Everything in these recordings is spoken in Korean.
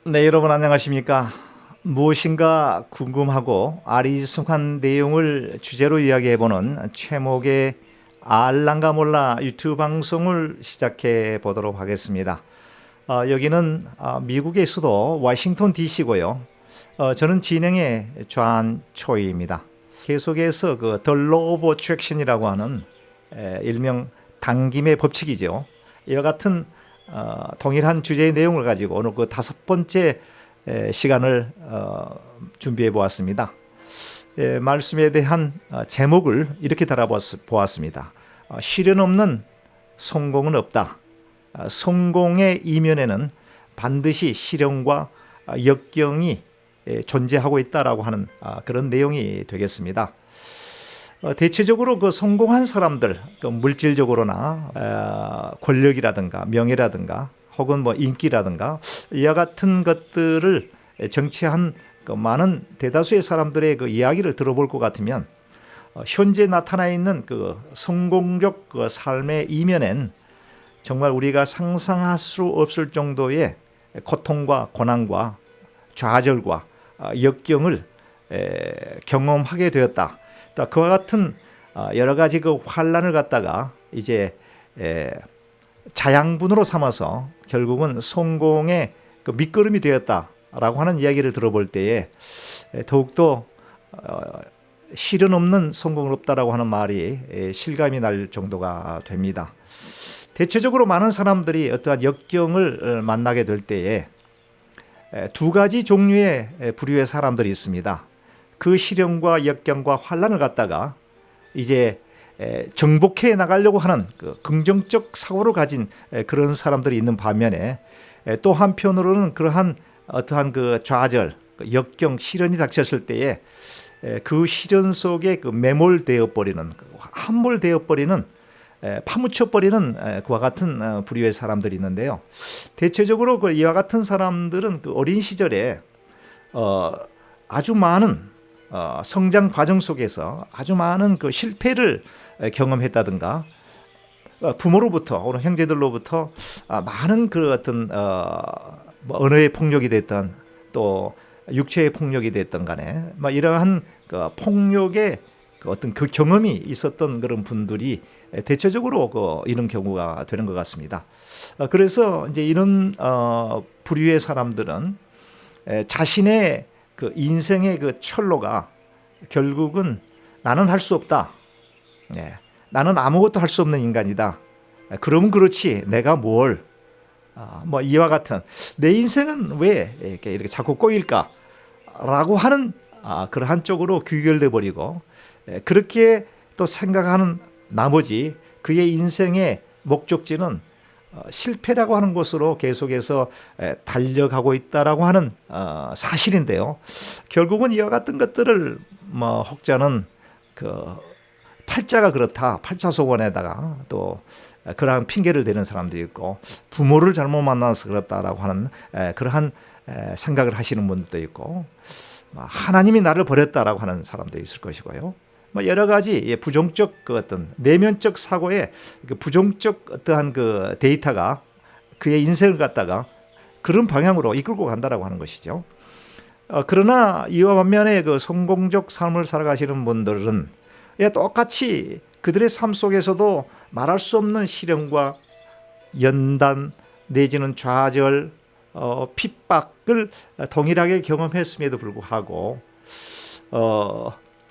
네, 여러분 안녕하십니까? 무엇인가 궁금하고 아리송한 내용을 주제로 이야기해보는 최목의 알랑가 몰라 유튜브 방송을 시작해 보도록 하겠습니다. 여기는 미국의 수도 워싱턴 DC고요. 저는 진행의 좌안초이입니다. 계속해서 그 The Law of Attraction이라고 하는 일명 당김의 법칙이죠. 이와 같은 동일한 주제의 내용을 가지고 오늘 그 5번째 시간을 준비해 보았습니다. 말씀에 대한 제목을 이렇게 달아보았습니다. 시련 없는 성공은 없다. 성공의 이면에는 반드시 시련과 역경이 존재하고 있다라고 하는 그런 내용이 되겠습니다. 대체적으로 그 성공한 사람들, 그 물질적으로나 권력이라든가 명예라든가 혹은 뭐 인기라든가 이와 같은 것들을 정치한 그 많은 대다수의 사람들의 그 이야기를 들어볼 것 같으면 현재 나타나 있는 그 성공적 그 삶의 이면엔 정말 우리가 상상할 수 없을 정도의 고통과 고난과 좌절과 역경을 경험하게 되었다. 그와 같은 여러 가지 그 환란을 갖다가 이제 자양분으로 삼아서 결국은 성공의 그 밑거름이 되었다라고 하는 이야기를 들어볼 때에 더욱더 실현 없는 성공은 없다라고 하는 말이 실감이 날 정도가 됩니다. 대체적으로 많은 사람들이 어떠한 역경을 만나게 될 때에 두 가지 종류의 부류의 사람들이 있습니다. 그 시련과 역경과 환란을 갖다가 이제 정복해 나가려고 하는 그 긍정적 사고를 가진 그런 사람들이 있는 반면에 또 한편으로는 그러한 어떠한 그 좌절, 역경, 시련이 닥쳤을 때에 그 시련 속에 그 매몰되어 버리는, 함몰되어 버리는 파묻혀 버리는 그와 같은 부류의 사람들이 있는데요. 대체적으로 이와 같은 사람들은 어린 시절에 아주 많은 성장 과정 속에서 아주 많은 실패를 경험했다든가 부모로부터 혹은 형제들로부터 많은 어떤 언어의 폭력이 됐던 또 육체의 폭력이 됐던 간에 이러한 폭력의 어떤 경험이 있었던 그런 분들이 대체적으로 이런 경우가 되는 것 같습니다. 그래서 이제 이런 부류의 사람들은 자신의 인생의 철로가 결국은 나는 할 수 없다. 나는 아무것도 할 수 없는 인간이다. 그러면 그렇지 내가 뭘 이와 같은 내 인생은 왜 이렇게 자꾸 꼬일까라고 하는 그러한 쪽으로 귀결돼 버리고 그렇게 또 생각하는 나머지 그의 인생의 목적지는 실패라고 하는 것으로 계속해서 달려가고 있다라고 하는 사실인데요. 결국은 이와 같은 것들을 혹자는 팔자가 그렇다, 팔자소원에다가 또 그러한 핑계를 대는 사람도 있고 부모를 잘못 만나서 그렇다라고 하는 그러한 생각을 하시는 분도 있고 하나님이 나를 버렸다라고 하는 사람도 있을 것이고요. 여러 가지 부정적 어떤 내면적 사고에 부정적 어떠한 데이터가 그의 인생을 갖다가 그런 방향으로 이끌고 간다라고 하는 것이죠. 그러나 이와 반면에 성공적 삶을 살아가시는 분들은 똑같이 그들의 삶 속에서도 말할 수 없는 시련과 연단 내지는 좌절, 핍박을 동일하게 경험했음에도 불구하고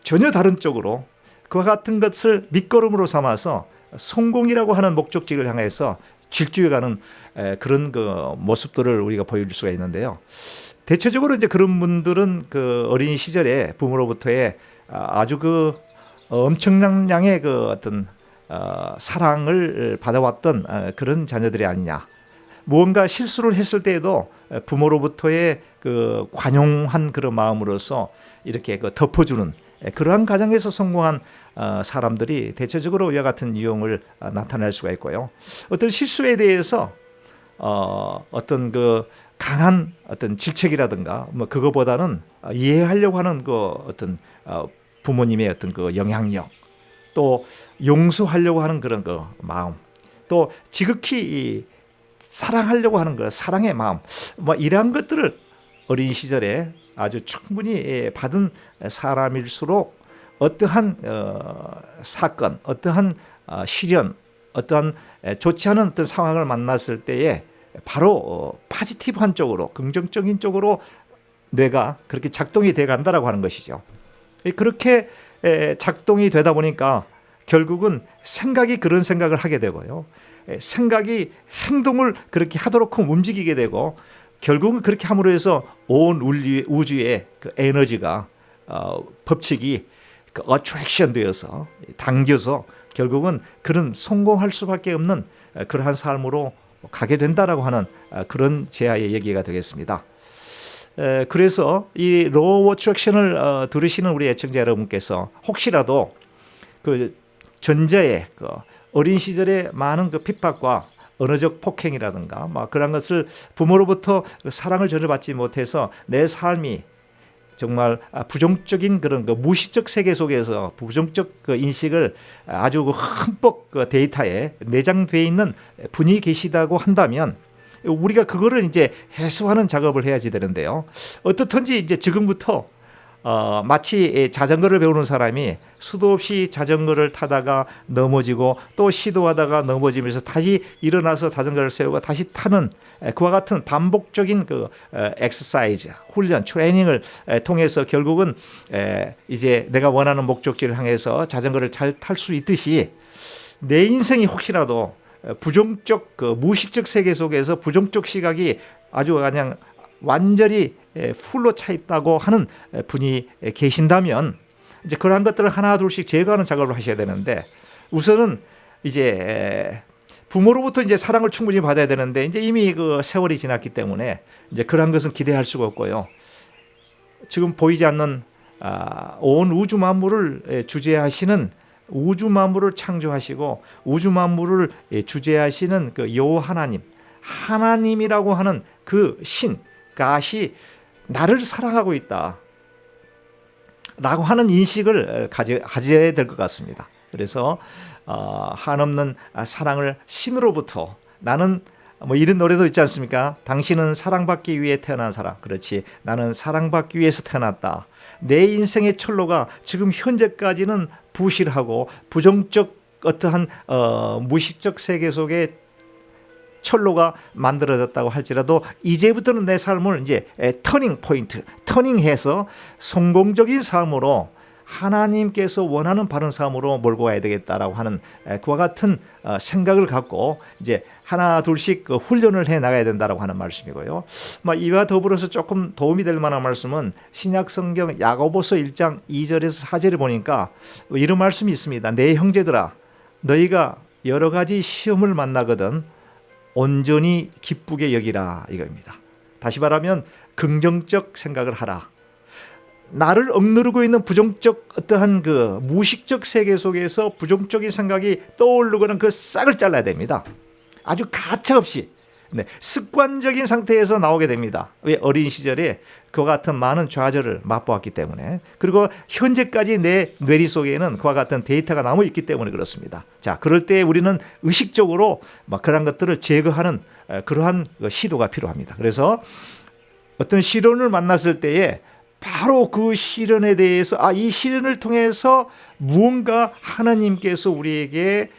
전혀 다른 쪽으로 그와 같은 것을 밑거름으로 삼아서 성공이라고 하는 목적지를 향해서 질주해가는 그런 모습들을 우리가 보여줄 수가 있는데요. 대체적으로 이제 그런 분들은 어린 시절에 부모로부터의 아주 엄청난 양의 어떤 사랑을 받아왔던 그런 자녀들이 아니냐. 무언가 실수를 했을 때에도 부모로부터의 관용한 그런 마음으로서 이렇게 덮어주는 그러한 가정에서 성공한 사람들이 대체적으로 이와 같은 유형을 나타낼 수가 있고요. 어떤 실수에 대해서 어떤 강한 어떤 질책이라든가 그거보다는 이해하려고 하는 어떤 부모님의 어떤 영향력, 또 용서하려고 하는 그런 마음, 또 지극히 사랑하려고 하는 사랑의 마음, 이러한 것들을 어린 시절에 아주 충분히 받은 사람일수록 어떠한 사건, 어떠한 시련, 어떠한 좋지 않은 어떤 상황을 만났을 때에 바로 포지티브한 쪽으로, 긍정적인 쪽으로 뇌가 그렇게 작동이 돼 간다라고 하는 것이죠. 그렇게 작동이 되다 보니까 결국은 생각이 그런 생각을 하게 되고요. 생각이 행동을 그렇게 하도록 움직이게 되고 결국은 그렇게 함으로 해서 온 우주의 에너지가 법칙이 어트랙션 되어서 당겨서 결국은 그런 성공할 수밖에 없는 그러한 삶으로 가게 된다라고 하는 그런 제아의 얘기가 되겠습니다. 그래서 이 로우 어트랙션을 들으시는 우리 애청자 여러분께서 혹시라도 전자의 어린 시절의 많은 핍박과 언어적 폭행이라든가 그런 것을 부모로부터 사랑을 전혀 받지 못해서 내 삶이 정말 부정적인 그런 무의식적 세계 속에서 부정적 인식을 아주 흠뻑 데이터에 내장되어 있는 분이 계시다고 한다면 우리가 그거를 이제 해소하는 작업을 해야지 되는데요. 어떻든지 이제 지금부터 마치 자전거를 배우는 사람이 수도 없이 자전거를 타다가 넘어지고 또 시도하다가 넘어지면서 다시 일어나서 자전거를 세우고 다시 타는 그와 같은 반복적인 엑서사이즈, 훈련, 트레이닝을 통해서 결국은 이제 내가 원하는 목적지를 향해서 자전거를 잘 탈 수 있듯이 내 인생이 혹시라도 부정적 무의식적 세계 속에서 부정적 시각이 아주 그냥 완전히 풀로 차 있다고 하는 분이 계신다면 이제 그러한 것들을 하나 둘씩 제거하는 작업을 하셔야 되는데 우선은 이제 부모로부터 이제 사랑을 충분히 받아야 되는데 이제 이미 세월이 지났기 때문에 이제 그러한 것은 기대할 수가 없고요. 지금 보이지 않는 온 우주 만물을 주재하시는 우주 만물을 창조하시고 우주 만물을 주재하시는 그 여호와 하나님이라고 하는 그 신, 가시 나를 사랑하고 있다 라고 하는 인식을 가져야 될 것 같습니다. 그래서 한없는 사랑을 신으로부터 나는 뭐 이런 노래도 있지 않습니까? 당신은 사랑받기 위해 태어난 사람. 그렇지. 나는 사랑받기 위해서 태어났다. 내 인생의 철로가 지금 현재까지는 부실하고 부정적 어떠한 무의식적 세계 속에 철로가 만들어졌다고 할지라도 이제부터는 내 삶을 이제 터닝 포인트, 터닝해서 성공적인 삶으로 하나님께서 원하는 바른 삶으로 몰고 가야 되겠다라고 하는 그와 같은 생각을 갖고 이제 하나 둘씩 훈련을 해 나가야 된다라고 하는 말씀이고요. 이와 더불어서 조금 도움이 될 만한 말씀은 신약 성경 야고보서 1장 2절에서 4절에 보니까 이런 말씀이 있습니다. 내 형제들아 너희가 여러 가지 시험을 만나거든 온전히 기쁘게 여기라 이겁니다. 다시 말하면 긍정적 생각을 하라. 나를 억누르고 있는 부정적 어떠한 그 무의식적 세계 속에서 부정적인 생각이 떠오르고는 그 싹을 잘라야 됩니다. 아주 가차없이 습관적인 상태에서 나오게 됩니다. 왜? 어린 시절에 그와 같은 많은 좌절을 맛보았기 때문에, 그리고 현재까지 내 뇌리 속에는 그와 같은 데이터가 남아 있기 때문에 그렇습니다. 자, 그럴 때 우리는 의식적으로 그런 것들을 제거하는 그러한 시도가 필요합니다. 그래서 어떤 시련을 만났을 때에 바로 그 시련에 대해서 이 시련을 통해서 무언가 하나님께서 우리에게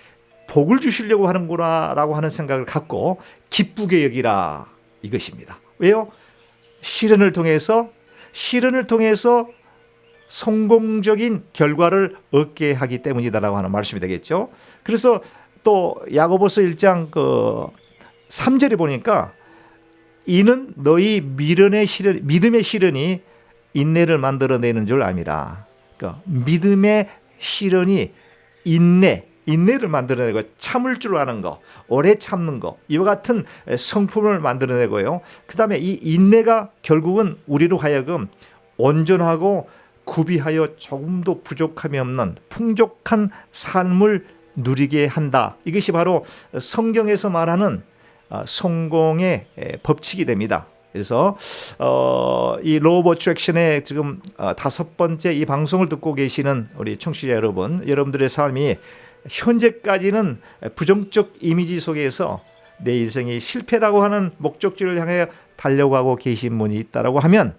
복을 주시려고 하는구나 라고 하는 생각을 갖고 기쁘게 여기라 이것입니다. 왜요? 시련을 통해서 성공적인 결과를 얻게 하기 때문이다라고 하는 말씀이 되겠죠. 그래서 또 야고보서 1장 3절에 보니까 이는 너희 믿음의 시련이 인내를 만들어내는 줄 암이라. 그러니까 믿음의 시련이 인내를 만들어내고 참을 줄 아는 거, 오래 참는 거, 이와 같은 성품을 만들어내고요. 그 다음에 이 인내가 결국은 우리로 하여금 온전하고 구비하여 조금도 부족함이 없는 풍족한 삶을 누리게 한다. 이것이 바로 성경에서 말하는 성공의 법칙이 됩니다. 그래서 이 Law of Attraction의 지금 5번째 이 방송을 듣고 계시는 우리 청취자 여러분, 여러분들의 삶이 현재까지는 부정적 이미지 속에서 내 인생이 실패라고 하는 목적지를 향해 달려가고 계신 분이 있다라고 하면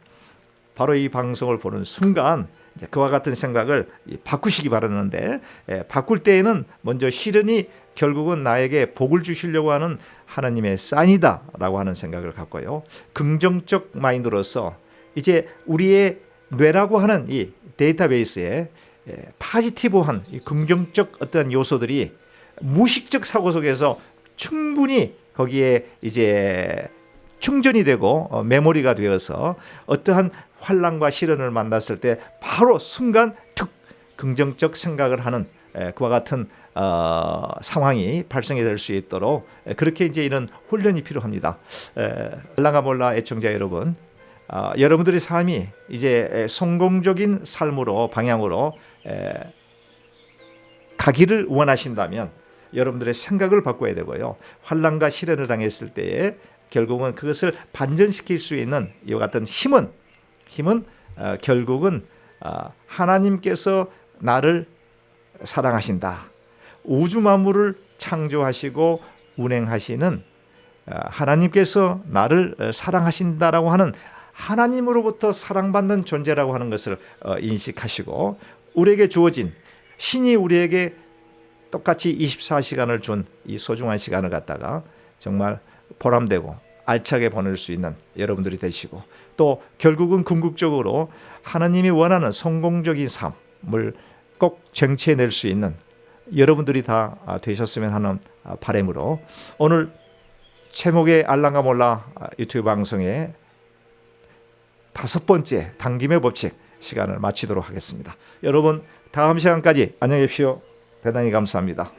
바로 이 방송을 보는 순간 그와 같은 생각을 바꾸시기 바라는데, 바꿀 때에는 먼저 시련이 결국은 나에게 복을 주시려고 하는 하나님의 사인이다라고 하는 생각을 갖고요. 긍정적 마인드로서 이제 우리의 뇌라고 하는 이 데이터베이스에 파지티브한 이 긍정적 어떤 요소들이 무의식적 사고 속에서 충분히 거기에 이제 충전이 되고 메모리가 되어서 어떠한 환난과 시련을 만났을 때 바로 순간 툭 긍정적 생각을 하는 그와 같은 상황이 발생이 될 수 있도록 그렇게 이제 이런 훈련이 필요합니다. 알랑가 몰라 애청자 여러분, 여러분들의 삶이 이제 성공적인 삶으로 방향으로 가기를 원하신다면 여러분들의 생각을 바꿔야 되고요. 환난과 시련을 당했을 때에 결국은 그것을 반전시킬 수 있는 이와 같은 힘은 결국은 하나님께서 나를 사랑하신다. 우주 만물을 창조하시고 운행하시는 하나님께서 나를 사랑하신다라고 하는 하나님으로부터 사랑받는 존재라고 하는 것을 인식하시고, 우리에게 주어진 신이 우리에게 똑같이 24시간을 준 이 소중한 시간을 갖다가 정말 보람되고 알차게 보낼 수 있는 여러분들이 되시고, 또 결국은 궁극적으로 하나님이 원하는 성공적인 삶을 꼭 쟁취해낼 수 있는 여러분들이 다 되셨으면 하는 바람으로 오늘 제목의 알랑가 몰라 유튜브 방송의 5번째 당김의 법칙 시간을 마치도록 하겠습니다. 여러분 다음 시간까지 안녕히 계십시오. 대단히 감사합니다.